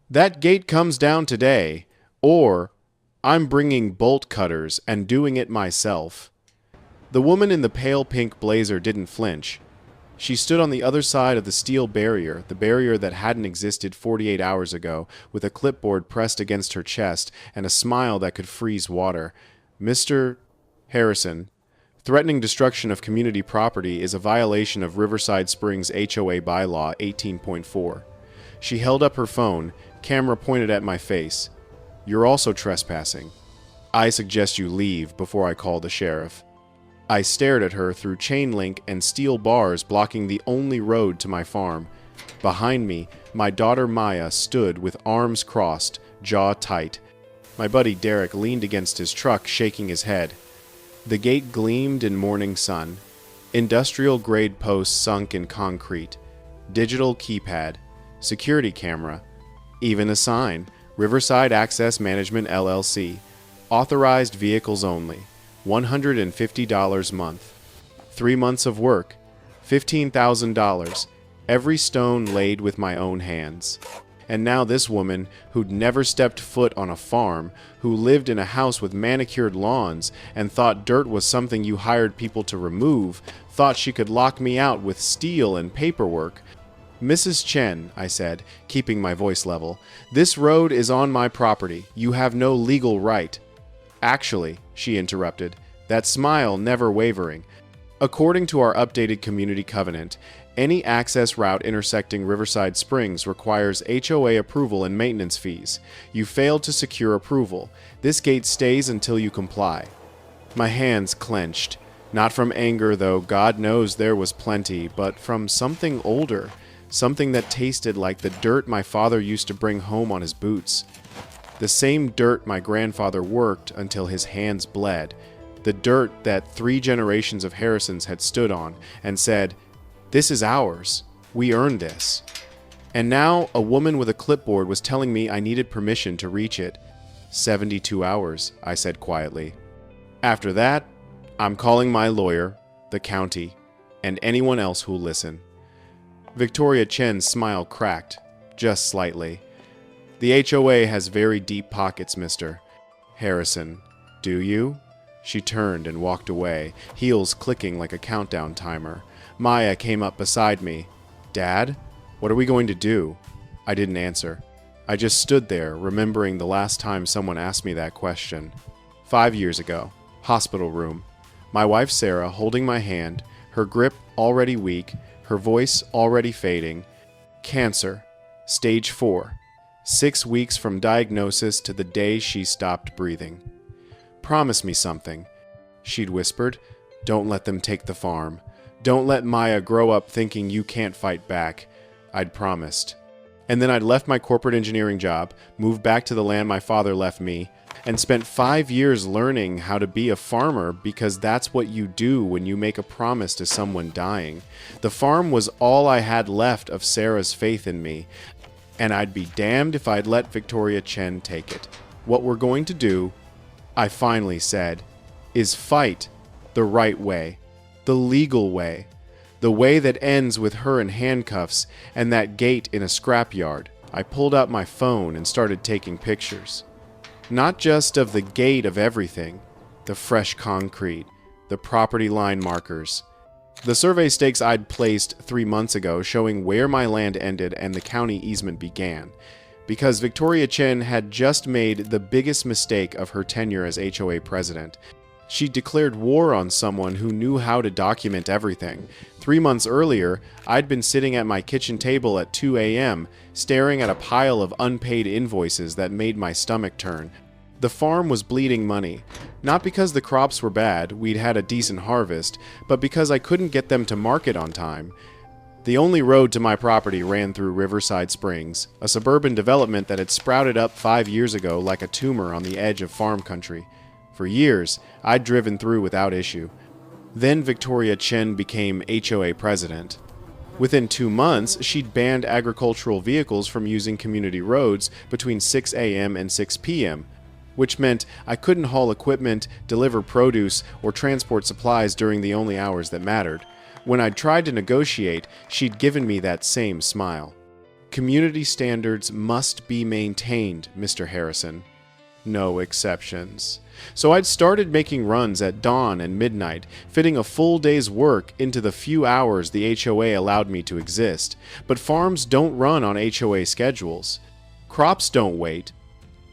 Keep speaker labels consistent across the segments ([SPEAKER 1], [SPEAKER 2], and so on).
[SPEAKER 1] That gate comes down today, or I'm bringing bolt cutters and doing it myself. The woman in the pale pink blazer didn't flinch. She stood on the other side of the steel barrier, the barrier that hadn't existed 48 hours ago, with a clipboard pressed against her chest and a smile that could freeze water. Mr. Harrison, threatening destruction of community property is a violation of Riverside Springs HOA bylaw 18.4. She held up her phone, camera pointed at my face. You're also trespassing. I suggest you leave before I call the sheriff. I stared at her through chain link and steel bars blocking the only road to my farm. Behind me, my daughter Maya stood with arms crossed, jaw tight. My buddy Derek leaned against his truck, shaking his head. The gate gleamed in morning sun. Industrial-grade posts sunk in concrete. Digital keypad. Security camera. Even a sign. Riverside Access Management LLC. Authorized vehicles only. $150 month. 3 months of work. $15,000. Every stone laid with my own hands. And now this woman, who'd never stepped foot on a farm, who lived in a house with manicured lawns, and thought dirt was something you hired people to remove, thought she could lock me out with steel and paperwork. Mrs. Chen, I said, keeping my voice level, this road is on my property. You have no legal right. Actually, she interrupted, that smile never wavering. According to our updated community covenant, any access route intersecting Riverside Springs requires HOA approval and maintenance fees. You failed to secure approval. This gate stays until you comply. My hands clenched. Not from anger, though God knows there was plenty, but from something older. Something that tasted like the dirt my father used to bring home on his boots. The same dirt my grandfather worked until his hands bled. The dirt that 3 generations of Harrisons had stood on and said, "This is ours. We earned this." And now a woman with a clipboard was telling me I needed permission to reach it. 72 hours, I said quietly. After that, I'm calling my lawyer, the county, and anyone else who'll listen. Victoria Chen's smile cracked, just slightly. The HOA has very deep pockets, Mr. Harrison. Do you? She turned and walked away, heels clicking like a countdown timer. Maya came up beside me. Dad, what are we going to do? I didn't answer. I just stood there, remembering the last time someone asked me that question. 5 years ago. Hospital room. My wife Sarah holding my hand, her grip already weak, her voice already fading. Cancer. Stage 4. 6 weeks from diagnosis to the day she stopped breathing. Promise me something, she'd whispered. Don't let them take the farm. Don't let Maya grow up thinking you can't fight back. I'd promised. And then I'd left my corporate engineering job, moved back to the land my father left me, and spent 5 years learning how to be a farmer because that's what you do when you make a promise to someone dying. The farm was all I had left of Sarah's faith in me, and I'd be damned if I'd let Victoria Chen take it. What we're going to do, I finally said, is fight the right way, the legal way, the way that ends with her in handcuffs and that gate in a scrapyard. I pulled out my phone and started taking pictures. Not just of the gate of everything, the fresh concrete, the property line markers, the survey stakes I'd placed 3 months ago showing where my land ended and the county easement began, because Victoria Chen had just made the biggest mistake of her tenure as HOA president. She declared war on someone who knew how to document everything. 3 months earlier, I'd been sitting at my kitchen table at 2 a.m., staring at a pile of unpaid invoices that made my stomach turn. The farm was bleeding money, not because the crops were bad, we'd had a decent harvest, but because I couldn't get them to market on time. The only road to my property ran through Riverside Springs, a suburban development that had sprouted up 5 years ago like a tumor on the edge of farm country. For years, I'd driven through without issue. Then Victoria Chen became HOA president. Within 2 months, she'd banned agricultural vehicles from using community roads between 6 a.m. and 6 p.m., which meant I couldn't haul equipment, deliver produce, or transport supplies during the only hours that mattered. When I'd tried to negotiate, she'd given me that same smile. Community standards must be maintained, Mr. Harrison. No exceptions. So I'd started making runs at dawn and midnight, fitting a full day's work into the few hours the HOA allowed me to exist. But farms don't run on HOA schedules. Crops don't wait.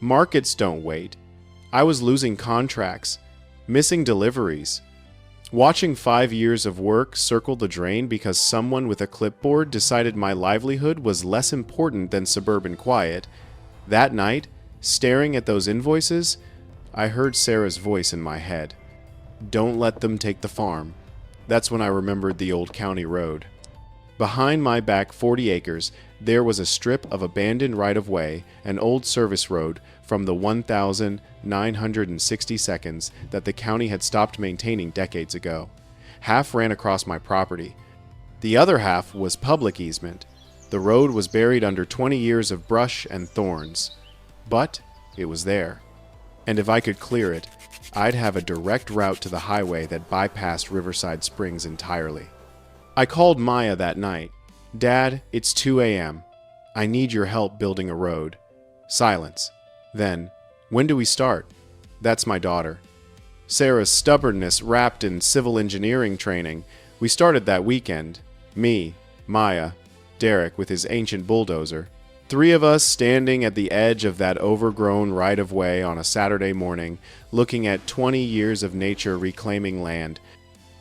[SPEAKER 1] Markets don't wait. I was losing contracts, missing deliveries. Watching 5 years of work circle the drain because someone with a clipboard decided my livelihood was less important than suburban quiet. That night, staring at those invoices, I heard Sarah's voice in my head. Don't let them take the farm. That's when I remembered the old county road. Behind my back 40 acres, there was a strip of abandoned right-of-way, an old service road from the 1,960 seconds that the county had stopped maintaining decades ago. Half ran across my property. The other half was public easement. The road was buried under 20 years of brush and thorns. But it was there. And if I could clear it, I'd have a direct route to the highway that bypassed Riverside Springs entirely. I called Maya that night. Dad, it's 2 a.m. I need your help building a road. Silence. Then, when do we start? That's my daughter. Sarah's stubbornness wrapped in civil engineering training. We started that weekend. Me, Maya, Derek with his ancient bulldozer. 3 of us standing at the edge of that overgrown right-of-way on a Saturday morning, looking at 20 years of nature reclaiming land.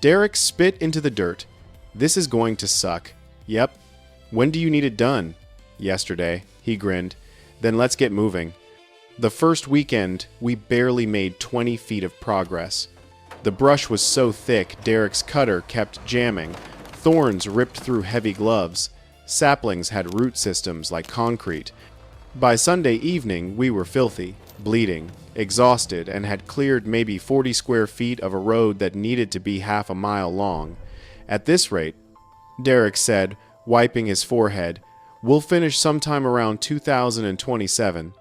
[SPEAKER 1] Derek spit into the dirt. This is going to suck. Yep. When do you need it done? Yesterday. He grinned. Then let's get moving. The first weekend, we barely made 20 feet of progress. The brush was so thick, Derek's cutter kept jamming. Thorns ripped through heavy gloves. Saplings had root systems like concrete. By Sunday evening, we were filthy, bleeding, exhausted, and had cleared maybe 40 square feet of a road that needed to be half a mile long. At this rate, Derek said, wiping his forehead, we'll finish sometime around 2027.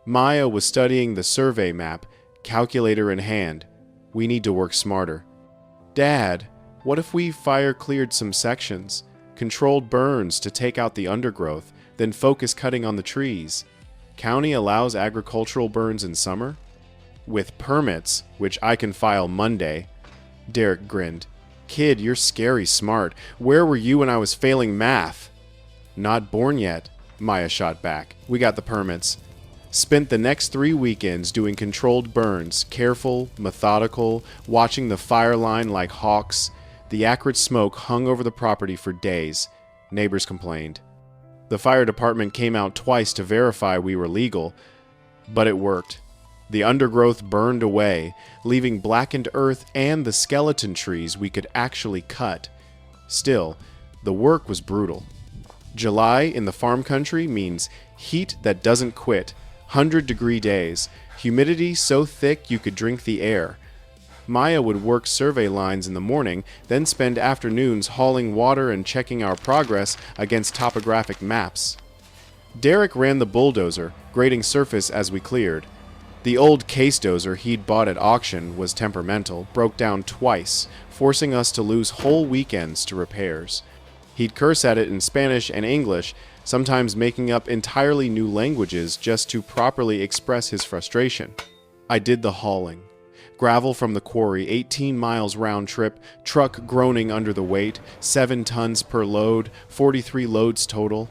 [SPEAKER 1] Maya was studying the survey map, calculator in hand. We need to work smarter. Dad, what if we fire-cleared some sections, controlled burns to take out the undergrowth, then focus cutting on the trees? County allows agricultural burns in summer? With permits, which I can file Monday. Derek grinned. Kid, you're scary smart. Where were you when I was failing math? Not born yet, Maya shot back. We got the permits. Spent the next 3 weekends doing controlled burns, careful, methodical, watching the fire line like hawks. The acrid smoke hung over the property for days. Neighbors complained. The fire department came out twice to verify we were legal, but it worked. The undergrowth burned away, leaving blackened earth and the skeleton trees we could actually cut. Still, the work was brutal. July in the farm country means heat that doesn't quit, 100-degree days, humidity so thick you could drink the air. Maya would work survey lines in the morning, then spend afternoons hauling water and checking our progress against topographic maps. Derek ran the bulldozer, grading surface as we cleared. The old case dozer he'd bought at auction was temperamental, broke down twice, forcing us to lose whole weekends to repairs. He'd curse at it in Spanish and English, sometimes making up entirely new languages just to properly express his frustration. I did the hauling. Gravel from the quarry, 18 miles round trip, truck groaning under the weight, 7 tons per load, 43 loads total.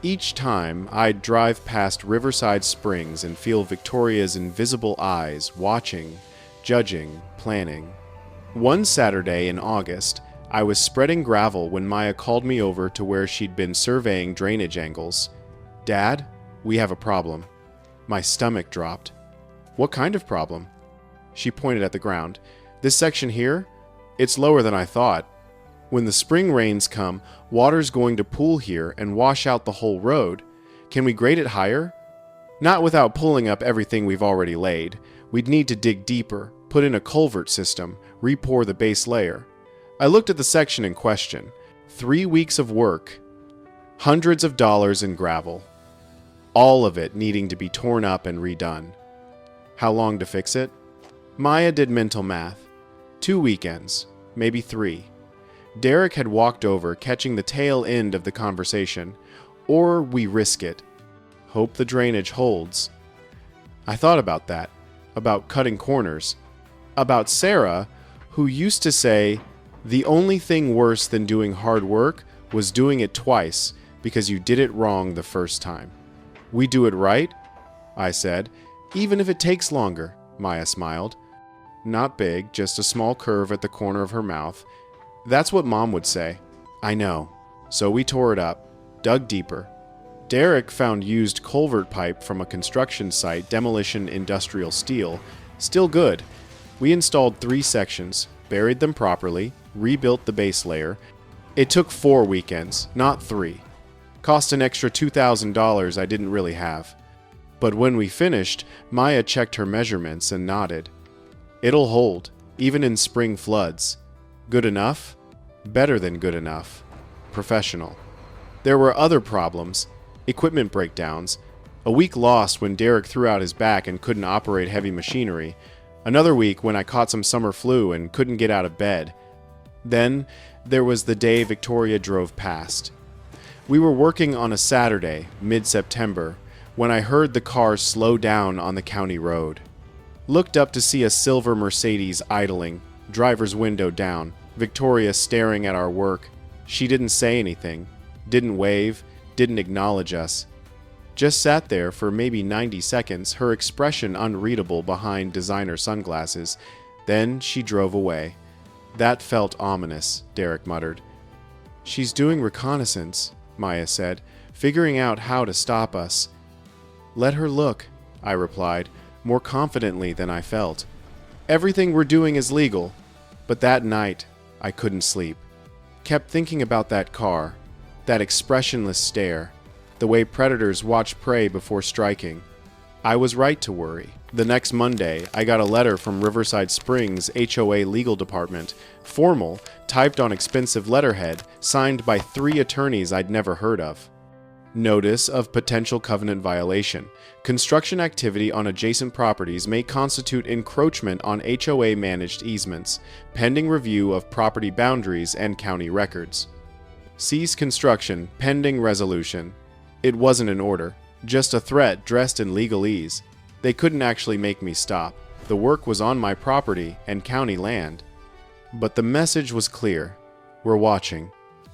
[SPEAKER 1] Each time, I'd drive past Riverside Springs and feel Victoria's invisible eyes, watching, judging, planning. One Saturday in August, I was spreading gravel when Maya called me over to where she'd been surveying drainage angles. Dad, we have a problem. My stomach dropped. What kind of problem? She pointed at the ground. This section here? It's lower than I thought. When the spring rains come, water's going to pool here and wash out the whole road. Can we grade it higher? Not without pulling up everything we've already laid. We'd need to dig deeper, put in a culvert system, re-pour the base layer. I looked at the section in question. 3 weeks of work. Hundreds of dollars in gravel. All of it needing to be torn up and redone. How long to fix it? Maya did mental math. 2 weekends, maybe 3. Derek had walked over, catching the tail end of the conversation. Or we risk it. Hope the drainage holds. I thought about that, about cutting corners, about Sarah, who used to say, the only thing worse than doing hard work was doing it twice because you did it wrong the first time. We do it right, I said, even if it takes longer, Maya smiled. Not big, just a small curve at the corner of her mouth. That's what Mom would say. I know. So we tore it up, dug deeper. Derek found used culvert pipe from a construction site, demolition industrial steel. Still good. We installed 3 sections, buried them properly, rebuilt the base layer. It took 4 weekends, not 3. Cost an extra $2,000 I didn't really have. But when we finished, Maya checked her measurements and nodded. It'll hold, even in spring floods. Good enough? Better than good enough. Professional. There were other problems. Equipment breakdowns. A week lost when Derek threw out his back and couldn't operate heavy machinery. Another week when I caught some summer flu and couldn't get out of bed. Then there was the day Victoria drove past. We were working on a Saturday, mid-September, when I heard the car slow down on the county road. Looked up to see a silver Mercedes idling, driver's window down, Victoria staring at our work. She didn't say anything, didn't wave, didn't acknowledge us. Just sat there for maybe 90 seconds, her expression unreadable behind designer sunglasses. Then she drove away. That felt ominous, Derek muttered. She's doing reconnaissance, Maya said, figuring out how to stop us. Let her look, I replied, more confidently than I felt. Everything we're doing is legal. But that night, I couldn't sleep. Kept thinking about that car, that expressionless stare, the way predators watch prey before striking. I was right to worry. The next Monday, I got a letter from Riverside Springs HOA legal department, formal, typed on expensive letterhead, signed by 3 attorneys I'd never heard of. Notice of potential covenant violation. Construction activity on adjacent properties may constitute encroachment on HOA-managed easements, pending review of property boundaries and county records. Cease construction, pending resolution. It wasn't an order, just a threat dressed in legalese. They couldn't actually make me stop. The work was on my property and county land. But the message was clear. We're watching,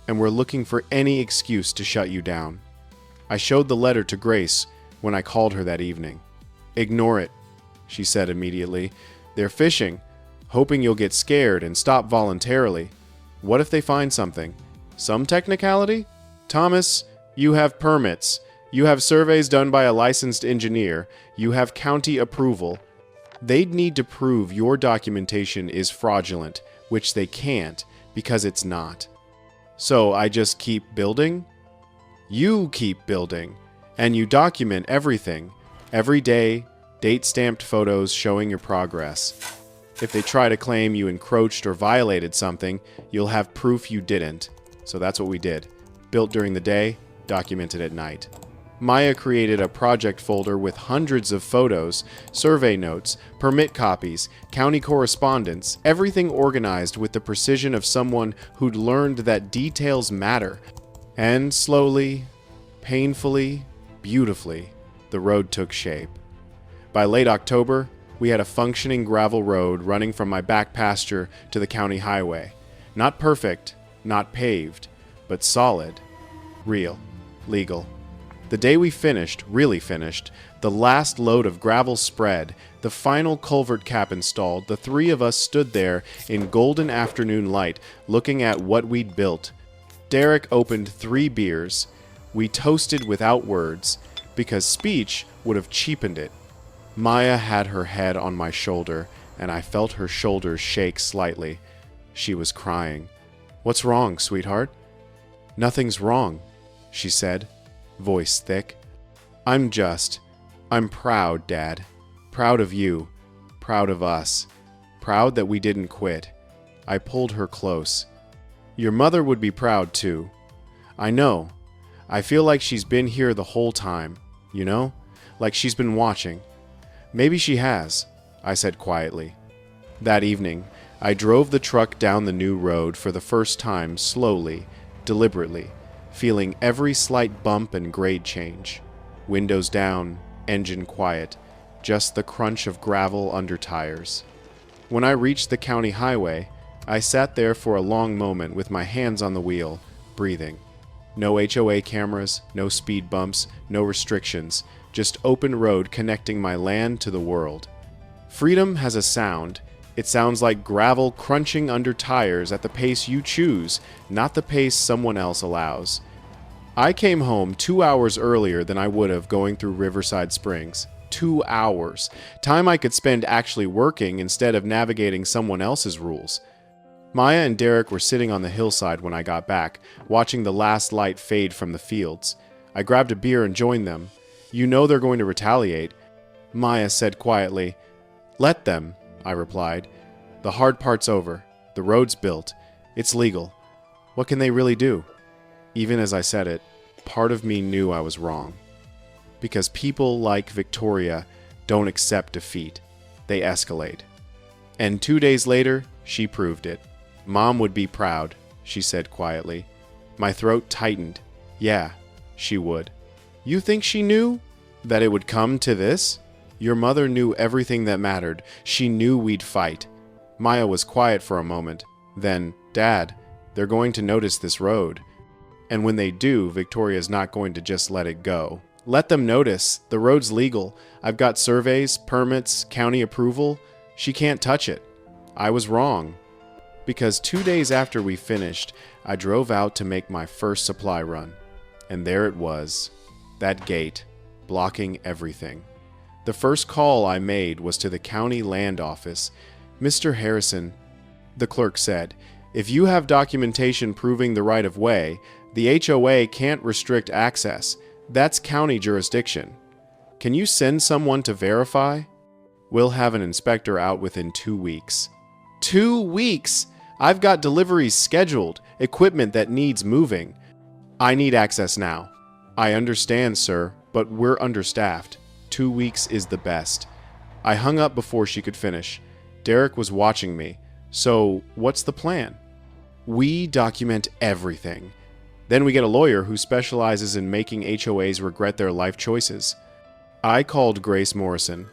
[SPEAKER 1] and we're looking for any excuse to shut you down. I showed the letter to Grace when I called her that evening. Ignore it, she said immediately. They're fishing, hoping you'll get scared and stop voluntarily. What if they find something? Some technicality? Thomas, you have permits. You have surveys done by a licensed engineer. You have county approval. They'd need to prove your documentation is fraudulent, which they can't because it's not. So I just keep building? You keep building, and you document everything, every day, date-stamped photos showing your progress. If they try to claim you encroached or violated something, you'll have proof you didn't. So that's what we did. Built during the day, documented at night. Maya created a project folder with hundreds of photos, survey notes, permit copies, county correspondence, everything organized with the precision of someone who'd learned that details matter. And slowly, painfully, beautifully, the road took shape. By late October, we had a functioning gravel road running from my back pasture to the county highway. Not perfect, not paved, but solid, real, legal. The day we finished, really finished, the last load of gravel spread, the final culvert cap installed, the 3 of us stood there in golden afternoon light, looking at what we'd built. Derek opened 3 beers. We toasted without words, because speech would have cheapened it. Maya had her head on my shoulder, and I felt her shoulders shake slightly. She was crying. What's wrong, sweetheart? Nothing's wrong, she said, voice thick. I'm proud, Dad. Proud of you. Proud of us. Proud that we didn't quit. I pulled her close. Your mother would be proud too. I know. I feel like she's been here the whole time, you know? Like she's been watching. Maybe she has, I said quietly. That evening, I drove the truck down the new road for the first time slowly, deliberately, feeling every slight bump and grade change. Windows down, engine quiet, just the crunch of gravel under tires. When I reached the county highway, I sat there for a long moment with my hands on the wheel, breathing. No HOA cameras, no speed bumps, no restrictions, just open road connecting my land to the world. Freedom has a sound. It sounds like gravel crunching under tires at the pace you choose, not the pace someone else allows. I came home 2 hours earlier than I would have going through Riverside Springs. 2 hours. Time I could spend actually working instead of navigating someone else's rules. Maya and Derek were sitting on the hillside when I got back, watching the last light fade from the fields. I grabbed a beer and joined them. You know they're going to retaliate. Maya said quietly. Let them, I replied. The hard part's over. The road's built. It's legal. What can they really do? Even as I said it, part of me knew I was wrong. Because people like Victoria don't accept defeat. They escalate. And 2 days later, she proved it. Mom would be proud, she said quietly. My throat tightened. Yeah, she would. You think she knew that it would come to this? Your mother knew everything that mattered. She knew we'd fight. Maya was quiet for a moment. Then, Dad, they're going to notice this road. And when they do, Victoria's not going to just let it go. Let them notice. The road's legal. I've got surveys, permits, county approval. She can't touch it. I was wrong. Because 2 days after we finished, I drove out to make my first supply run. And there it was. That gate, blocking everything. The first call I made was to the county land office. Mr. Harrison, the clerk said, if you have documentation proving the right of way, the HOA can't restrict access. That's county jurisdiction. Can you send someone to verify? We'll have an inspector out within 2 weeks. 2 weeks? I've got deliveries scheduled, equipment that needs moving. I need access now. I understand, sir, but we're understaffed. 2 weeks is the best. I hung up before she could finish. Derek was watching me. So, what's the plan? We document everything. Then we get a lawyer who specializes in making HOAs regret their life choices. I called Grace Morrison,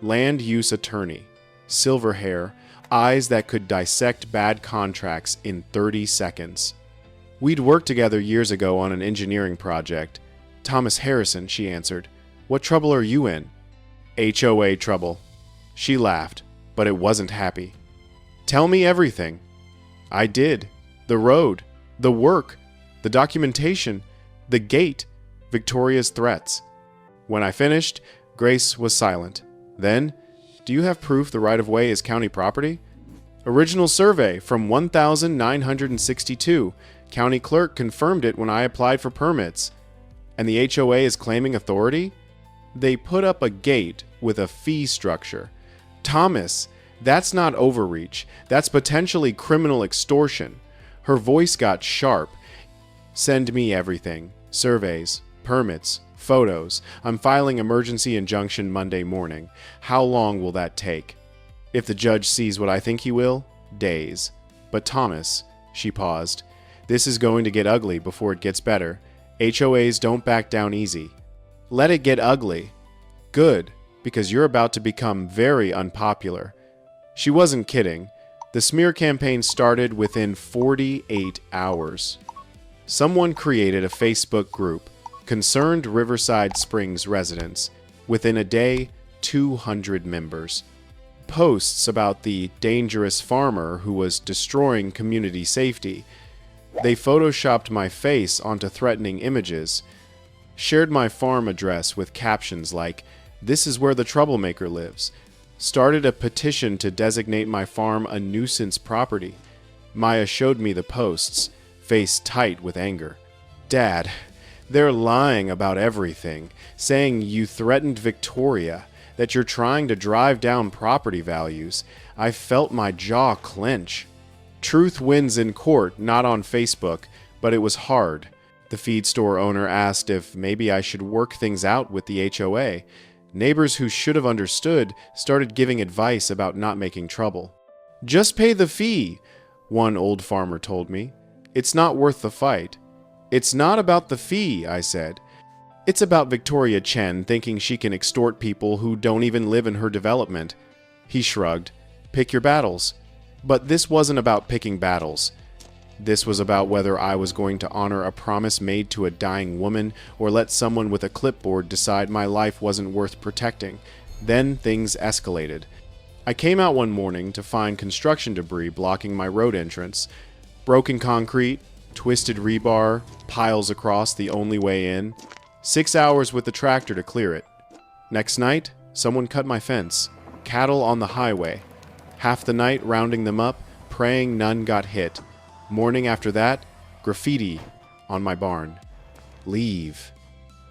[SPEAKER 1] land use attorney, silver hair, eyes that could dissect bad contracts in 30 seconds. We'd worked together years ago on an engineering project. Thomas Harrison, she answered. What trouble are you in? HOA trouble. She laughed, but it wasn't happy. Tell me everything. I did. The road, the work, the documentation, the gate, Victoria's threats. When I finished, Grace was silent. Then, do you have proof the right-of-way is county property? Original survey from 1962. County clerk confirmed it when I applied for permits. And the HOA is claiming authority? They put up a gate with a fee structure. Thomas, that's not overreach. That's potentially criminal extortion. Her voice got sharp. Send me everything. Surveys, permits, photos. I'm filing emergency injunction Monday morning. How long will that take? If the judge sees what I think he will, days. But Thomas, she paused, this is going to get ugly before it gets better. HOAs don't back down easy. Let it get ugly. Good, because you're about to become very unpopular. She wasn't kidding. The smear campaign started within 48 hours. Someone created a Facebook group, Concerned Riverside Springs Residents. Within a day, 200 members. Posts about the dangerous farmer who was destroying community safety. They photoshopped my face onto threatening images. Shared my farm address with captions like, "This is where the troublemaker lives." Started a petition to designate my farm a nuisance property. Maya showed me the posts, face tight with anger. Dad, they're lying about everything, saying you threatened Victoria, that you're trying to drive down property values. I felt my jaw clench. Truth wins in court, not on Facebook, but it was hard. The feed store owner asked if maybe I should work things out with the HOA. Neighbors who should have understood started giving advice about not making trouble. Just pay the fee, one old farmer told me. It's not worth the fight. It's not about the fee, I said. It's about Victoria Chen thinking she can extort people who don't even live in her development. He shrugged. Pick your battles. But this wasn't about picking battles. This was about whether I was going to honor a promise made to a dying woman or let someone with a clipboard decide my life wasn't worth protecting. Then things escalated. I came out one morning to find construction debris blocking my road entrance. Broken concrete, twisted rebar, piles across the only way in. 6 hours with the tractor to clear it. Next night, someone cut my fence. Cattle on the highway. Half the night rounding them up, praying none got hit. Morning after that, graffiti on my barn. Leave.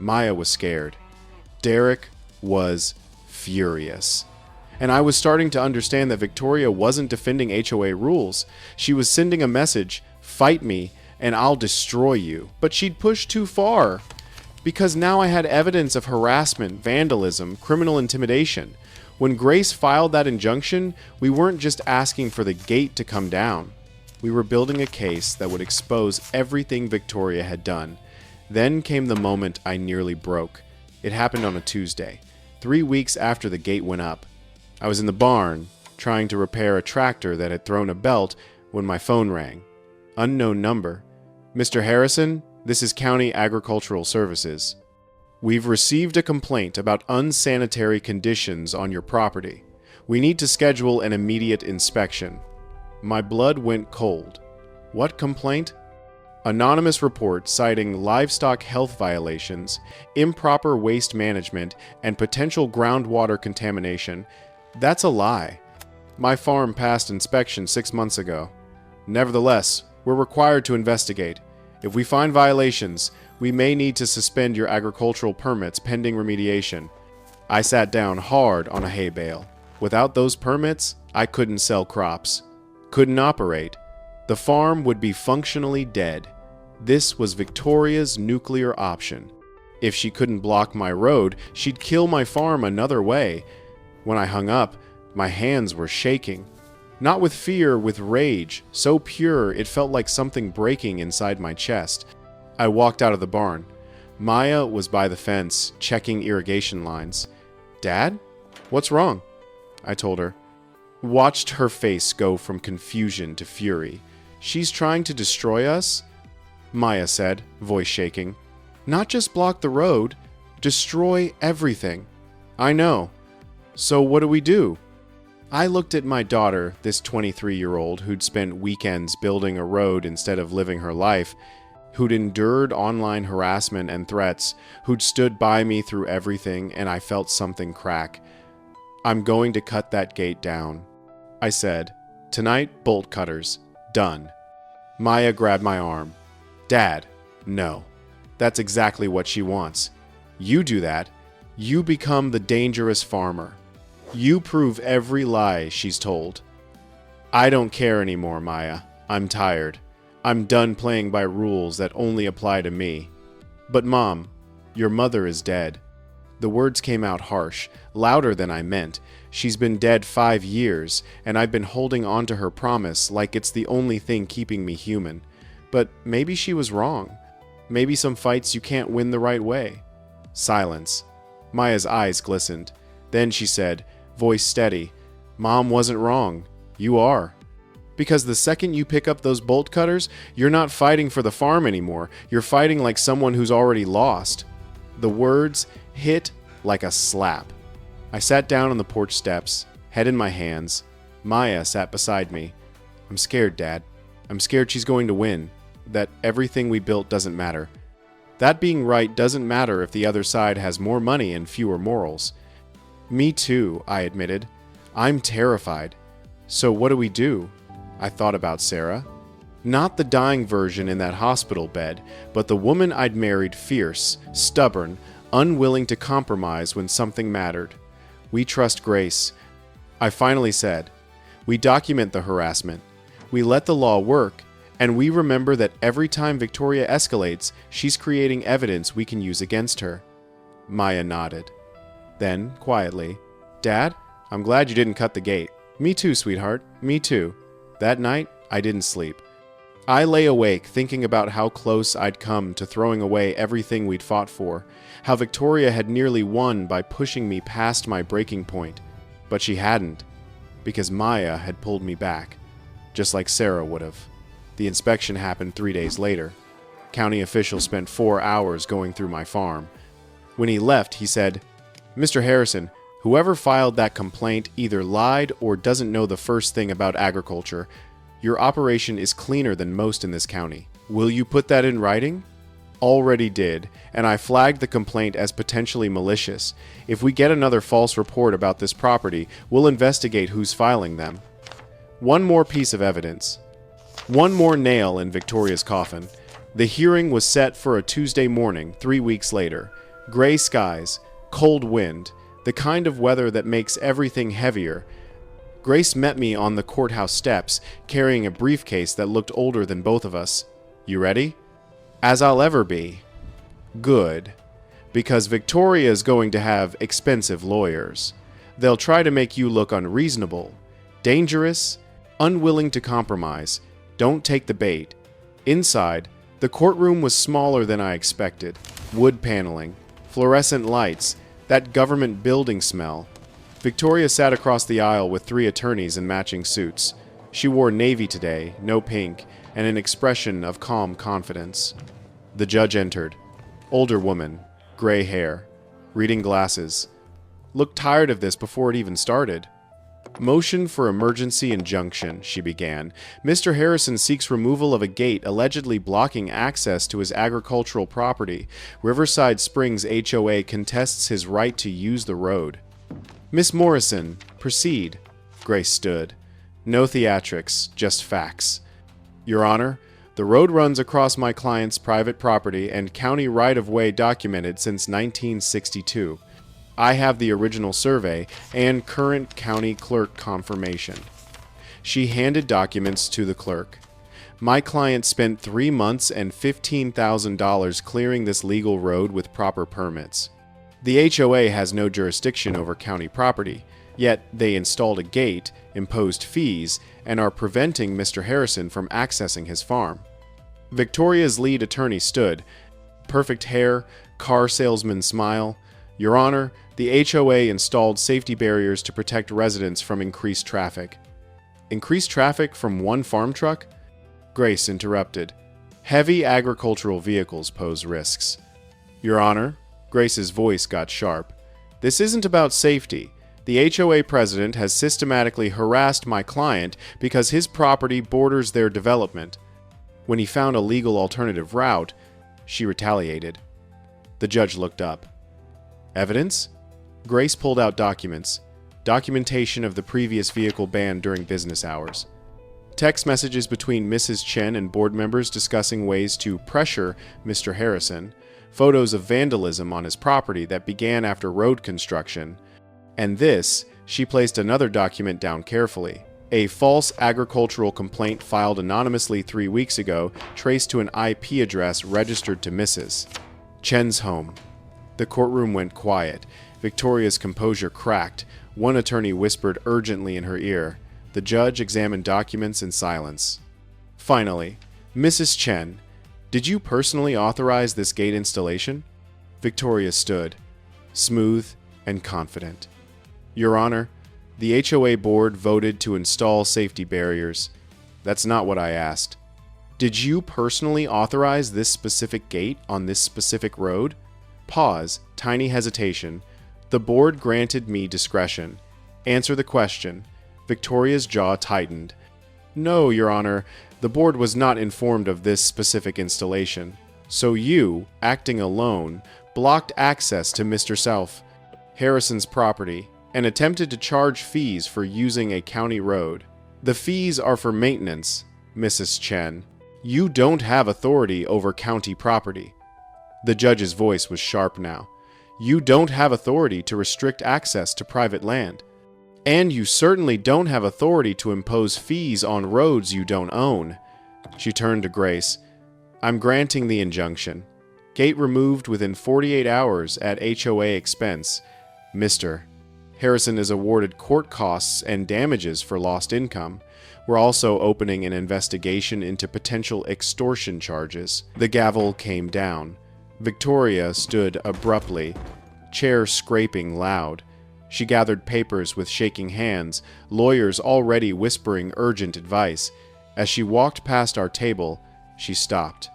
[SPEAKER 1] Maya was scared. Derek was furious. And I was starting to understand that Victoria wasn't defending HOA rules. She was sending a message, fight me, and I'll destroy you. But she'd pushed too far. Because now I had evidence of harassment, vandalism, criminal intimidation. When Grace filed that injunction, we weren't just asking for the gate to come down. We were building a case that would expose everything Victoria had done. Then came the moment I nearly broke. It happened on a Tuesday, 3 weeks after the gate went up. I was in the barn, trying to repair a tractor that had thrown a belt when my phone rang. Unknown number. Mr. Harrison, this is County Agricultural Services. We've received a complaint about unsanitary conditions on your property. We need to schedule an immediate inspection. My blood went cold. What complaint? Anonymous report citing livestock health violations, improper waste management, and potential groundwater contamination. That's a lie. My farm passed inspection 6 months ago. Nevertheless, we're required to investigate. If we find violations, we may need to suspend your agricultural permits pending remediation. I sat down hard on a hay bale. Without those permits, I couldn't sell crops. Couldn't operate. The farm would be functionally dead. This was Victoria's nuclear option. If she couldn't block my road, she'd kill my farm another way. When I hung up, my hands were shaking. Not with fear, with rage, so pure it felt like something breaking inside my chest. I walked out of the barn. Maya was by the fence, checking irrigation lines. Dad? What's wrong? I told her. Watched her face go from confusion to fury. She's trying to destroy us? Maya said, voice shaking. Not just block the road, destroy everything. I know. So what do we do? I looked at my daughter, this 23-year-old who'd spent weekends building a road instead of living her life, who'd endured online harassment and threats, who'd stood by me through everything, and I felt something crack. I'm going to cut that gate down. I said, tonight, bolt cutters. Done. Maya grabbed my arm. Dad, no. That's exactly what she wants. You do that. You become the dangerous farmer. You prove every lie she's told. I don't care anymore, Maya. I'm tired. I'm done playing by rules that only apply to me. But Mom, your mother is dead. The words came out harsh, louder than I meant. She's been dead 5 years, and I've been holding on to her promise like it's the only thing keeping me human. But maybe she was wrong. Maybe some fights you can't win the right way. Silence. Maya's eyes glistened. Then she said, voice steady, Mom wasn't wrong. You are. Because the second you pick up those bolt cutters, you're not fighting for the farm anymore. You're fighting like someone who's already lost. The words hit like a slap. I sat down on the porch steps, head in my hands. Maya sat beside me. I'm scared, Dad. I'm scared she's going to win. That everything we built doesn't matter. That being right doesn't matter if the other side has more money and fewer morals. Me too, I admitted. I'm terrified. So what do we do? I thought about Sarah. Not the dying version in that hospital bed, but the woman I'd married, fierce, stubborn, unwilling to compromise when something mattered. We trust Grace. I finally said, we document the harassment. We let the law work, and we remember that every time Victoria escalates, she's creating evidence we can use against her. Maya nodded. Then, quietly, Dad, I'm glad you didn't cut the gate. Me too, sweetheart. Me too. That night, I didn't sleep. I lay awake thinking about how close I'd come to throwing away everything we'd fought for, how Victoria had nearly won by pushing me past my breaking point, but she hadn't, because Maya had pulled me back, just like Sarah would have. The inspection happened 3 days later. County officials spent 4 hours going through my farm. When he left, he said, "Mr. Harrison, whoever filed that complaint either lied or doesn't know the first thing about agriculture. Your operation is cleaner than most in this county. Will you put that in writing?" Already did, and I flagged the complaint as potentially malicious. If we get another false report about this property, we'll investigate who's filing them. One more piece of evidence. One more nail in Victoria's coffin. The hearing was set for a Tuesday morning, 3 weeks later. Gray skies, cold wind, the kind of weather that makes everything heavier. Grace met me on the courthouse steps, carrying a briefcase that looked older than both of us. "You ready?" "As I'll ever be." "Good. Because Victoria's going to have expensive lawyers. They'll try to make you look unreasonable, dangerous, unwilling to compromise. Don't take the bait." Inside, the courtroom was smaller than I expected. Wood paneling, fluorescent lights, that government building smell. Victoria sat across the aisle with 3 attorneys in matching suits. She wore navy today, no pink, and an expression of calm confidence. The judge entered. Older woman, gray hair, reading glasses. Looked tired of this before it even started. "Motion for emergency injunction," she began. "Mr. Harrison seeks removal of a gate allegedly blocking access to his agricultural property. Riverside Springs HOA contests his right to use the road." "Miss Morrison, proceed." Grace stood. No theatrics, just facts. "Your Honor, the road runs across my client's private property and county right-of-way documented since 1962. I have the original survey and current county clerk confirmation." She handed documents to the clerk. "My client spent 3 months and $15,000 clearing this legal road with proper permits. The HOA has no jurisdiction over county property, yet they installed a gate, imposed fees, and are preventing Mr. Harrison from accessing his farm." Victoria's lead attorney stood. Perfect hair, car salesman smile. "Your Honor, the HOA installed safety barriers to protect residents from increased traffic." "Increased traffic from one farm truck?" Grace interrupted. "Heavy agricultural vehicles pose risks." "Your Honor," Grace's voice got sharp, "this isn't about safety. The HOA president has systematically harassed my client because his property borders their development. When he found a legal alternative route, she retaliated." The judge looked up. "Evidence?" Grace pulled out documents. Documentation of the previous vehicle ban during business hours. Text messages between Mrs. Chen and board members discussing ways to pressure Mr. Harrison. Photos of vandalism on his property that began after road construction. And this, she placed another document down carefully. A false agricultural complaint filed anonymously 3 weeks ago, traced to an IP address registered to Mrs. Chen's home. The courtroom went quiet. Victoria's composure cracked. One attorney whispered urgently in her ear. The judge examined documents in silence. Finally, "Mrs. Chen, did you personally authorize this gate installation?" Victoria stood, smooth and confident. "Your Honor, the HOA board voted to install safety barriers. That's not what I asked." "Did you personally authorize this specific gate on this specific road?" Pause, tiny hesitation. "The board granted me discretion." "Answer the question." Victoria's jaw tightened. "No, Your Honor, the board was not informed of this specific installation. So you, acting alone, blocked access to Mr. Self Harrison's property and attempted to charge fees for using a county road. The fees are for maintenance, Mrs. Chen. You don't have authority over county property." The judge's voice was sharp now. "You don't have authority to restrict access to private land. And you certainly don't have authority to impose fees on roads you don't own." She turned to Grace. "I'm granting the injunction. Gate removed within 48 hours at HOA expense. Mr. Harrison is awarded court costs and damages for lost income. We're also opening an investigation into potential extortion charges. The gavel came down. Victoria stood abruptly, chair scraping loud. She gathered papers with shaking hands, lawyers already whispering urgent advice. As she walked past our table, she stopped.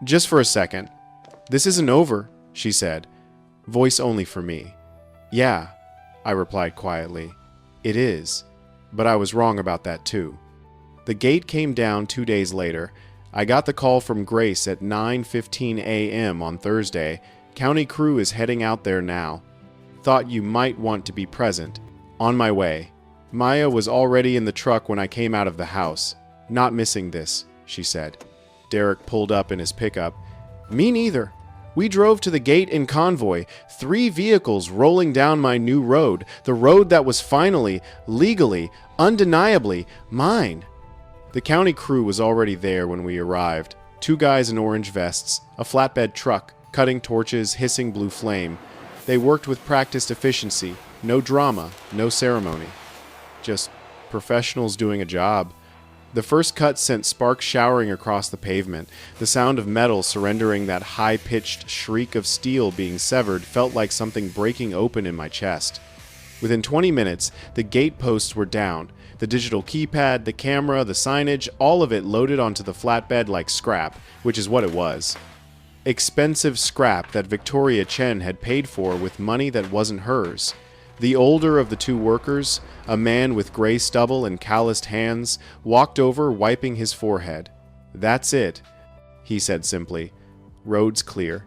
[SPEAKER 1] "Just for a second. This isn't over," she said, voice only for me. "Yeah," I replied quietly. "It is. But I was wrong about that too." The gate came down 2 days later. I got the call from Grace at 9:15 a.m. on Thursday. "County crew is heading out there now. Thought you might want to be present. On my way." Maya was already in the truck when I came out of the house. "Not missing this," she said. Derek pulled up in his pickup. "Me neither. We drove to the gate in convoy, 3 vehicles rolling down my new road, the road that was finally, legally, undeniably mine." The county crew was already there when we arrived. 2 guys in orange vests, a flatbed truck, cutting torches, hissing blue flame. They worked with practiced efficiency, no drama, no ceremony. Just professionals doing a job. The first cut sent sparks showering across the pavement. The sound of metal surrendering, that high-pitched shriek of steel being severed, felt like something breaking open in my chest. Within 20 minutes, the gate posts were down. The digital keypad, the camera, the signage, all of it loaded onto the flatbed like scrap, which is what it was. Expensive scrap that Victoria Chen had paid for with money that wasn't hers. The older of the 2 workers, a man with gray stubble and calloused hands, walked over, wiping his forehead. "That's it," he said simply. "Road's clear."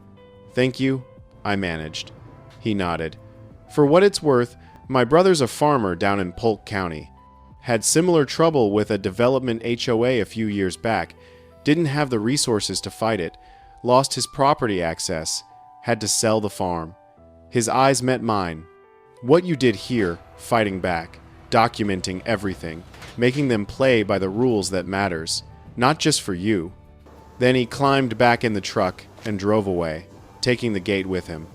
[SPEAKER 1] "Thank you," I managed. He nodded. "For what it's worth, my brother's a farmer down in Polk County. Had similar trouble with a development HOA a few years back. Didn't have the resources to fight it. Lost his property access. Had to sell the farm." His eyes met mine. "What you did here, fighting back, documenting everything, making them play by the rules that matters, not just for you." Then he climbed back in the truck and drove away, taking the gate with him.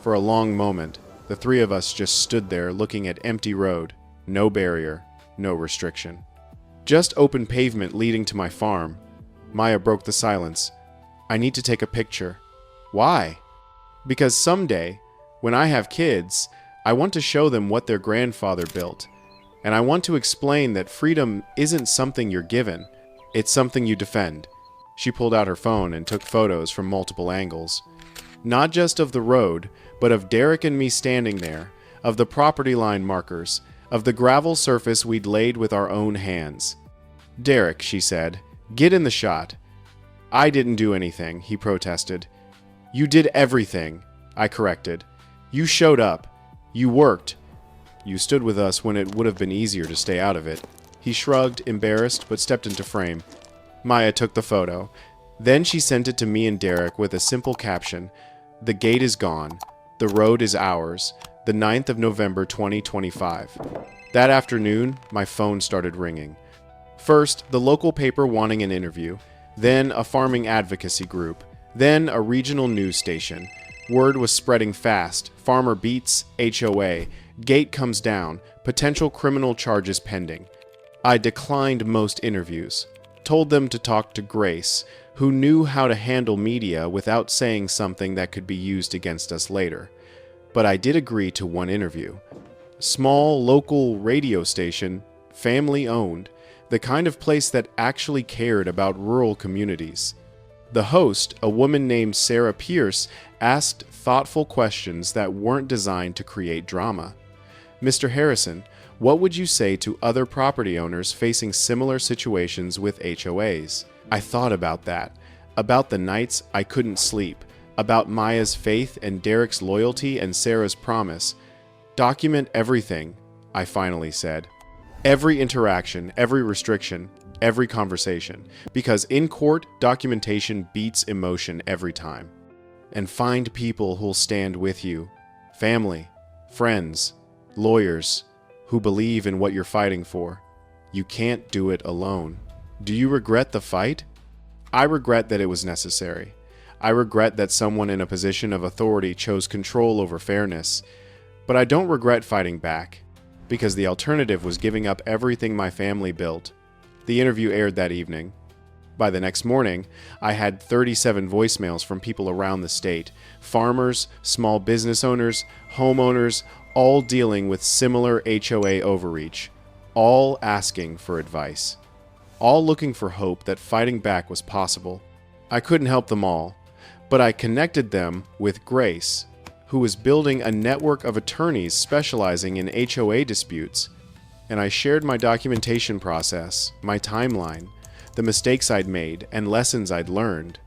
[SPEAKER 1] For a long moment, the 3 of us just stood there looking at empty road, no barrier, no restriction. Just open pavement leading to my farm. Maya broke the silence. "I need to take a picture." "Why?" "Because someday, when I have kids, I want to show them what their grandfather built. And I want to explain that freedom isn't something you're given. It's something you defend." She pulled out her phone and took photos from multiple angles. Not just of the road, but of Derek and me standing there, of the property line markers, of the gravel surface we'd laid with our own hands. "Derek," she said, "get in the shot." "I didn't do anything," he protested. "You did everything," I corrected. "You showed up. You worked. You stood with us when it would have been easier to stay out of it." He shrugged, embarrassed, but stepped into frame. Maya took the photo. Then she sent it to me and Derek with a simple caption: "The gate is gone. The road is ours. The 9th of November 2025. That afternoon, my phone started ringing. First, the local paper wanting an interview. Then a farming advocacy group. Then a regional news station. Word was spreading fast. Farmer beats HOA. Gate comes down. Potential criminal charges pending. I declined most interviews. Told them to talk to Grace, who knew how to handle media without saying something that could be used against us later. But I did agree to one interview. Small local radio station, family owned, the kind of place that actually cared about rural communities. The host, a woman named Sarah Pierce, asked thoughtful questions that weren't designed to create drama. "Mr. Harrison, what would you say to other property owners facing similar situations with HOAs?" I thought about that, about the nights I couldn't sleep, about Maya's faith and Derek's loyalty and Sarah's promise. "Document everything," I finally said. "Every interaction, every restriction, every conversation, because in court, documentation beats emotion every time. And find people who'll stand with you, family, friends, lawyers, who believe in what you're fighting for. You can't do it alone." Do you regret the fight? I regret that it was necessary. I regret that someone in a position of authority chose control over fairness. But I don't regret fighting back, because the alternative was giving up everything my family built. The interview aired that evening. By the next morning, I had 37 voicemails from people around the state, farmers, small business owners, homeowners, all dealing with similar HOA overreach, all asking for advice, all looking for hope that fighting back was possible. I couldn't help them all, but I connected them with Grace, who was building a network of attorneys specializing in HOA disputes, and I shared my documentation process, my timeline, the mistakes I'd made, and lessons I'd learned.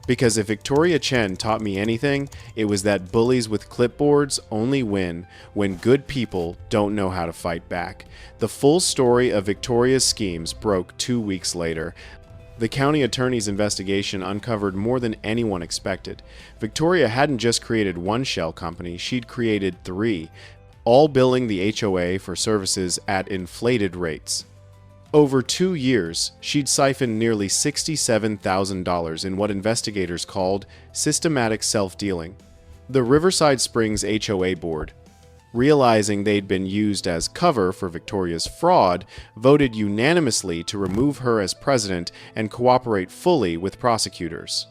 [SPEAKER 1] Because if Victoria Chen taught me anything, it was that bullies with clipboards only win when good people don't know how to fight back. The full story of Victoria's schemes broke 2 weeks later. The county attorney's investigation uncovered more than anyone expected. Victoria hadn't just created one shell company, she'd created 3, all billing the HOA for services at inflated rates. Over 2 years, she'd siphoned nearly $67,000 in what investigators called systematic self-dealing. The Riverside Springs HOA board, realizing they'd been used as cover for Victoria's fraud, voted unanimously to remove her as president and cooperate fully with prosecutors.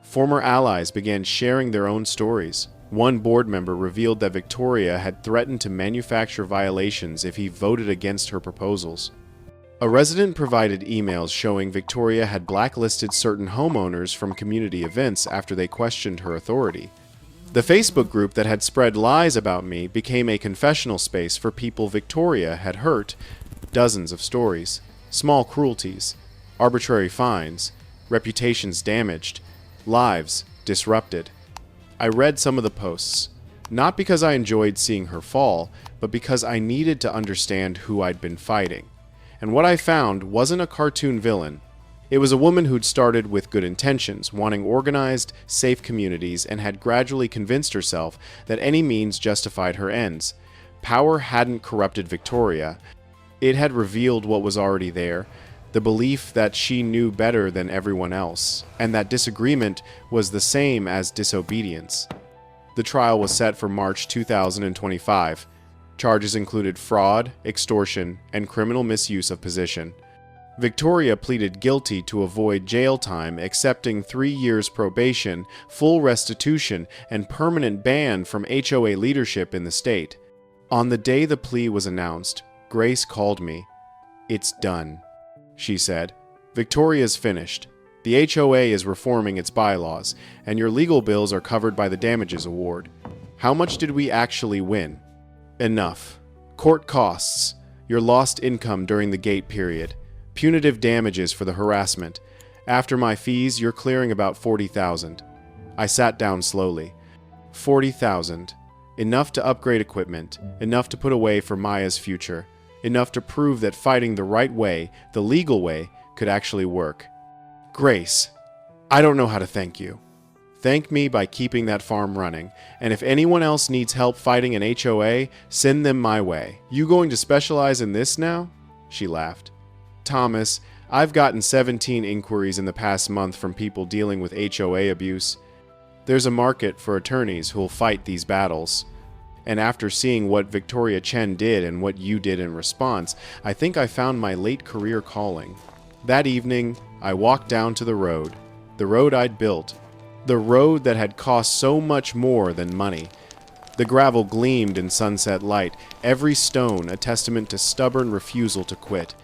[SPEAKER 1] Former allies began sharing their own stories. One board member revealed that Victoria had threatened to manufacture violations if he voted against her proposals. A resident provided emails showing Victoria had blacklisted certain homeowners from community events after they questioned her authority. The Facebook group that had spread lies about me became a confessional space for people Victoria had hurt. Dozens of stories, small cruelties, arbitrary fines, reputations damaged, lives disrupted. I read some of the posts, not because I enjoyed seeing her fall, but because I needed to understand who I'd been fighting. And what I found wasn't a cartoon villain. It was a woman who'd started with good intentions, wanting organized, safe communities, and had gradually convinced herself that any means justified her ends. Power hadn't corrupted Victoria. It had revealed what was already there, the belief that she knew better than everyone else, and that disagreement was the same as disobedience. The trial was set for March 2025. Charges included fraud, extortion, and criminal misuse of position. Victoria pleaded guilty to avoid jail time, accepting 3 years probation, full restitution, and permanent ban from HOA leadership in the state. On the day the plea was announced, Grace called me. "It's done," she said. "Victoria's finished. The HOA is reforming its bylaws, and your legal bills are covered by the damages award. How much did we actually win?" "Enough. Court costs, your lost income during the gate period, punitive damages for the harassment. After my fees, you're clearing about $40,000. I sat down slowly. $40,000. Enough to upgrade equipment, enough to put away for Maya's future, enough to prove that fighting the right way, the legal way, could actually work. Grace, I don't know how to thank you. Thank me by keeping that farm running, and if anyone else needs help fighting an HOA, send them my way. You going to specialize in this now?" She laughed. "Thomas, I've gotten 17 inquiries in the past month from people dealing with HOA abuse. There's a market for attorneys who'll fight these battles. And after seeing what Victoria Chen did and what you did in response, I think I found my late career calling." That evening, I walked down to the road I'd built, the road that had cost so much more than money. The gravel gleamed in sunset light, every stone a testament to stubborn refusal to quit.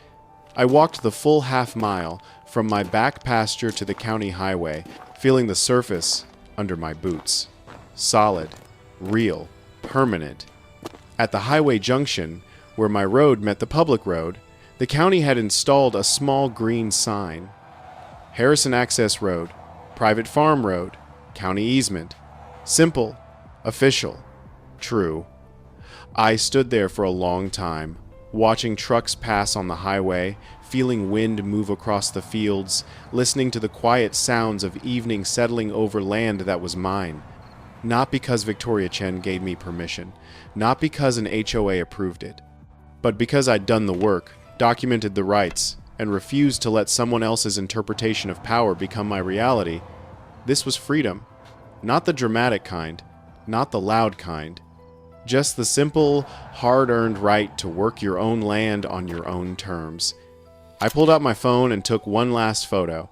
[SPEAKER 1] I walked the full half-mile from my back pasture to the county highway, feeling the surface under my boots. Solid, real, permanent. At the highway junction, where my road met the public road, the county had installed a small green sign. Harrison Access Road, Private Farm Road, County Easement. Simple, official, true. I stood there for a long time, watching trucks pass on the highway, feeling wind move across the fields, listening to the quiet sounds of evening settling over land that was mine. Not because Victoria Chen gave me permission, not because an HOA approved it, but because I'd done the work, documented the rights, and refused to let someone else's interpretation of power become my reality. This was freedom. Not the dramatic kind, not the loud kind. Just the simple, hard-earned right to work your own land on your own terms. I pulled out my phone and took one last photo.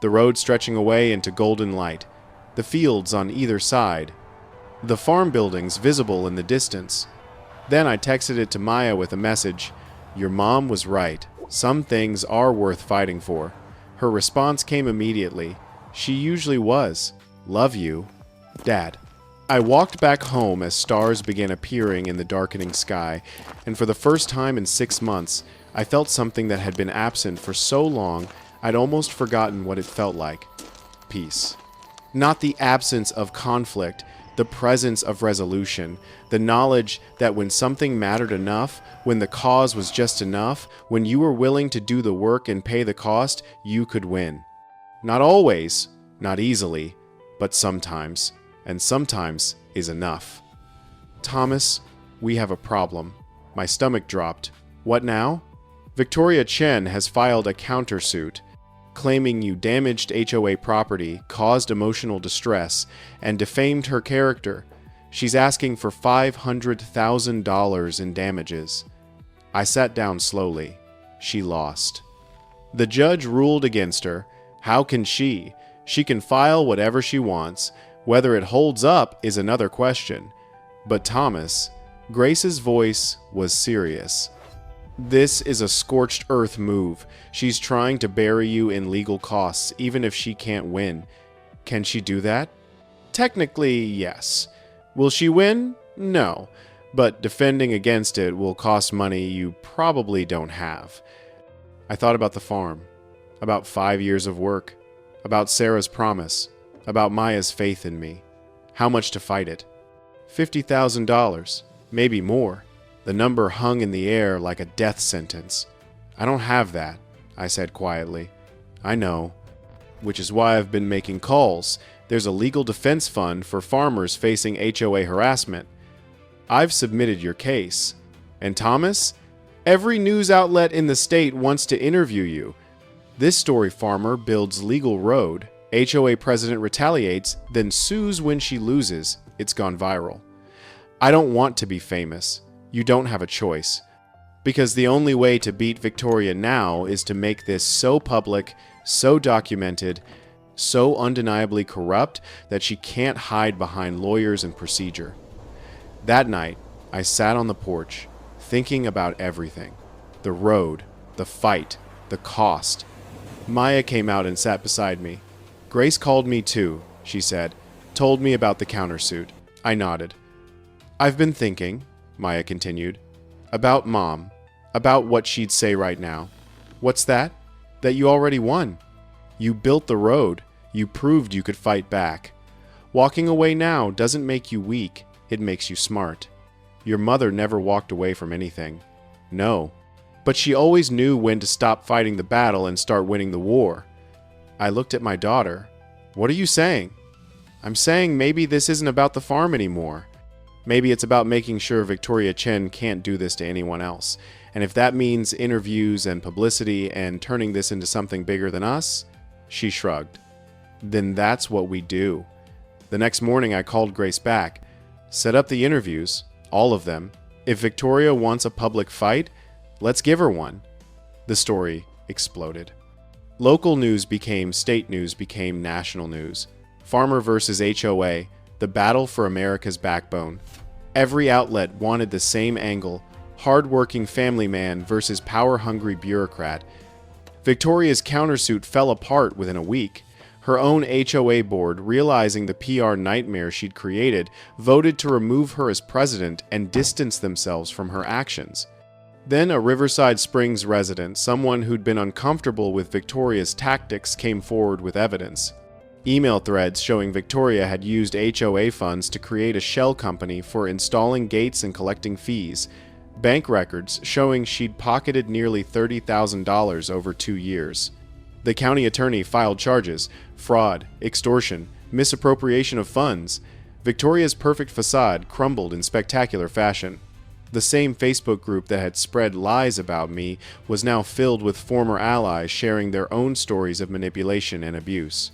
[SPEAKER 1] The road stretching away into golden light. The fields on either side. The farm buildings visible in the distance. Then I texted it to Maya with a message. Your mom was right. Some things are worth fighting for. Her response came immediately. She usually was. Love you, Dad. I walked back home as stars began appearing in the darkening sky, and for the first time in 6 months, I felt something that had been absent for so long I'd almost forgotten what it felt like. Peace. Not the absence of conflict, the presence of resolution, the knowledge that when something mattered enough, when the cause was just enough, when you were willing to do the work and pay the cost, you could win. Not always, not easily, but sometimes, and sometimes is enough. Thomas, we have a problem. My stomach dropped. What now? Victoria Chen has filed a countersuit, claiming you damaged HOA property, caused emotional distress, and defamed her character. She's asking for $500,000 in damages. I sat down slowly. She lost. The judge ruled against her. How can she? She can file whatever she wants. Whether it holds up is another question. But Thomas, Grace's voice was serious. This is a scorched earth move. She's trying to bury you in legal costs, even if she can't win. Can she do that? Technically, yes. Will she win? No. But defending against it will cost money you probably don't have. I thought about the farm, about 5 years of work, about Sarah's promise, about Maya's faith in me. How much to fight it? $50,000, maybe more. The number hung in the air like a death sentence. I don't have that, I said quietly. I know, which is why I've been making calls. There's a legal defense fund for farmers facing HOA harassment. I've submitted your case. And Thomas? Every news outlet in the state wants to interview you. This story farmer builds legal road. HOA president retaliates, then sues when she loses. It's gone viral. I don't want to be famous. You don't have a choice. Because the only way to beat Victoria now is to make this so public, so documented, so undeniably corrupt that she can't hide behind lawyers and procedure. That night, I sat on the porch, thinking about everything. The road, the fight, the cost. Maya came out and sat beside me. Grace called me too, she said, told me about the countersuit. I nodded. I've been thinking, Maya continued, about Mom, about what she'd say right now. What's that? That you already won. You built the road. You proved you could fight back. Walking away now doesn't make you weak. It makes you smart. Your mother never walked away from anything. No. But she always knew when to stop fighting the battle and start winning the war. I looked at my daughter. What are you saying? I'm saying maybe this isn't about the farm anymore. Maybe it's about making sure Victoria Chen can't do this to anyone else. And if that means interviews and publicity and turning this into something bigger than us, she shrugged. Then that's what we do. The next morning I called Grace back. Set up the interviews, all of them. If Victoria wants a public fight, let's give her one. The story exploded. Local news became state news, became national news. Farmer versus HOA, the battle for America's backbone. Every outlet wanted the same angle, hardworking family man versus power-hungry bureaucrat. Victoria's countersuit fell apart within a week. Her own HOA board, realizing the PR nightmare she'd created, voted to remove her as president and distance themselves from her actions. Then a Riverside Springs resident, someone who'd been uncomfortable with Victoria's tactics, came forward with evidence. Email threads showing Victoria had used HOA funds to create a shell company for installing gates and collecting fees. Bank records showing she'd pocketed nearly $30,000 over 2 years. The county attorney filed charges: fraud, extortion, misappropriation of funds. Victoria's perfect facade crumbled in spectacular fashion. The same Facebook group that had spread lies about me was now filled with former allies sharing their own stories of manipulation and abuse.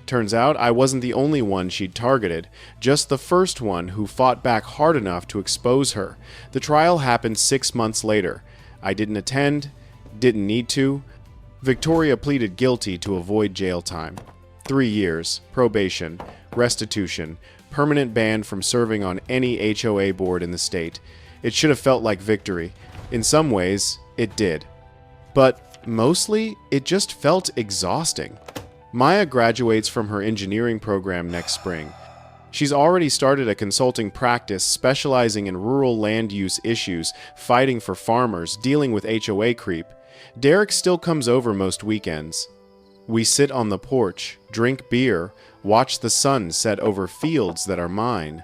[SPEAKER 1] Turns out I wasn't the only one she'd targeted, just the first one who fought back hard enough to expose her. The trial happened 6 months later. I didn't attend, didn't need to. Victoria pleaded guilty to avoid jail time. 3 years, probation, restitution, permanent ban from serving on any HOA board in the state. It should have felt like victory. In some ways, it did. But mostly, it just felt exhausting. Maya graduates from her engineering program next spring. She's already started a consulting practice specializing in rural land use issues, fighting for farmers, dealing with HOA creep. Derek still comes over most weekends. We sit on the porch, drink beer, watch the sun set over fields that are mine.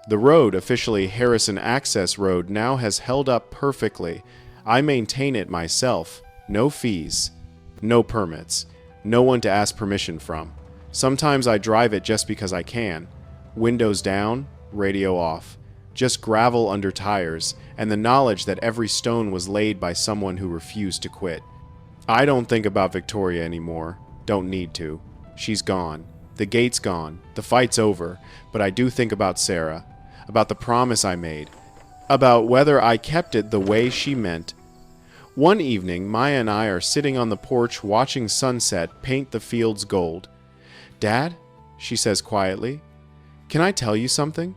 [SPEAKER 1] The road, officially Harrison Access Road, now has held up perfectly. I maintain it myself. No fees. No permits. No one to ask permission from. Sometimes I drive it just because I can. Windows down, radio off. Just gravel under tires, and the knowledge that every stone was laid by someone who refused to quit. I don't think about Victoria anymore. Don't need to. She's gone. The gate's gone. The fight's over. But I do think about Sarah. About the promise I made. About whether I kept it the way she meant. One evening, Maya and I are sitting on the porch watching sunset paint the fields gold. "Dad," she says quietly, "can I tell you something?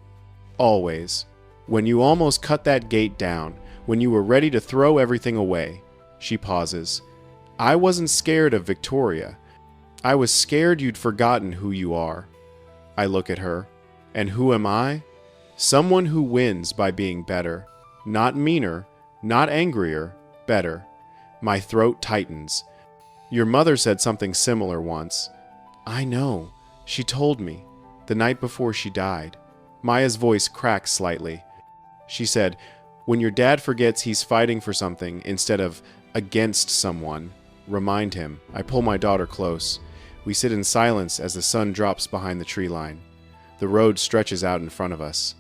[SPEAKER 1] Always. When you almost cut that gate down, when you were ready to throw everything away." She pauses. "I wasn't scared of Victoria. I was scared you'd forgotten who you are." I look at her. And who am I? Someone who wins by being better. Not meaner, not angrier, better. My throat tightens. Your mother said something similar once. I know. She told me. The night before she died. Maya's voice cracks slightly. She said, when your dad forgets he's fighting for something instead of against someone, remind him. I pull my daughter close. We sit in silence as the sun drops behind the tree line. The road stretches out in front of us.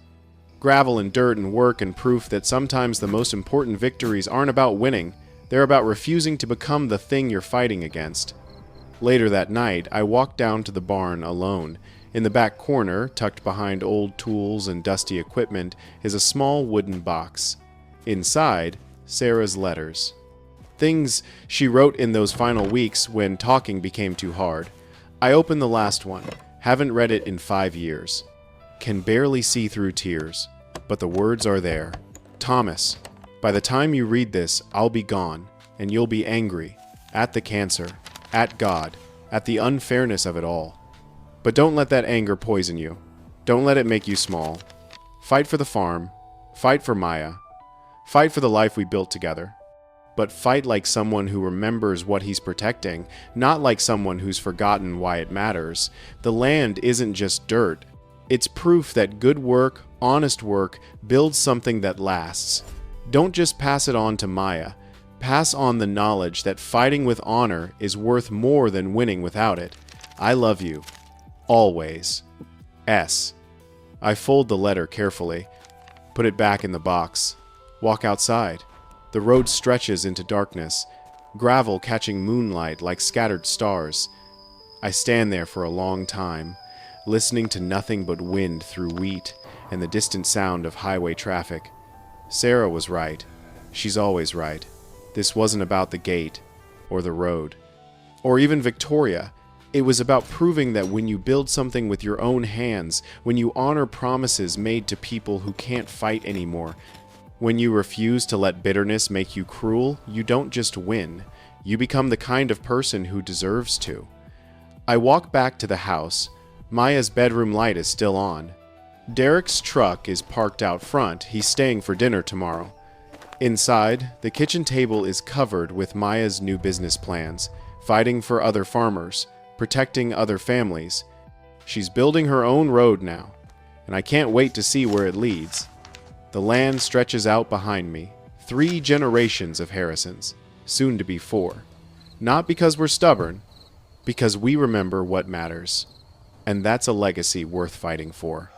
[SPEAKER 1] Gravel and dirt and work and proof that sometimes the most important victories aren't about winning. They're about refusing to become the thing you're fighting against. Later that night, I walked down to the barn alone. In the back corner, tucked behind old tools and dusty equipment, is a small wooden box. Inside, Sarah's letters. Things she wrote in those final weeks when talking became too hard. I opened the last one. Haven't read it in 5 years. Can barely see through tears, but the words are there. Thomas, by the time you read this, I'll be gone, and you'll be angry. At the cancer. At God. At the unfairness of it all. But don't let that anger poison you. Don't let it make you small. Fight for the farm. Fight for Maya. Fight for the life we built together. But fight like someone who remembers what he's protecting, not like someone who's forgotten why it matters. The land isn't just dirt. It's proof that good work, honest work, builds something that lasts. Don't just pass it on to Maya. Pass on the knowledge that fighting with honor is worth more than winning without it. I love you. Always. S. I fold the letter carefully. Put it back in the box. Walk outside. The road stretches into darkness, gravel catching moonlight like scattered stars. I stand there for a long time, listening to nothing but wind through wheat and the distant sound of highway traffic. Sarah was right. She's always right. This wasn't about the gate, or the road, or even Victoria. It was about proving that when you build something with your own hands, when you honor promises made to people who can't fight anymore, when you refuse to let bitterness make you cruel, you don't just win. You become the kind of person who deserves to. I walk back to the house. Maya's bedroom light is still on. Derek's truck is parked out front. He's staying for dinner tomorrow. Inside, the kitchen table is covered with Maya's new business plans, fighting for other farmers, protecting other families. She's building her own road now, and I can't wait to see where it leads. The land stretches out behind me. 3 generations of Harrisons, soon to be 4. Not because we're stubborn, because we remember what matters. And that's a legacy worth fighting for.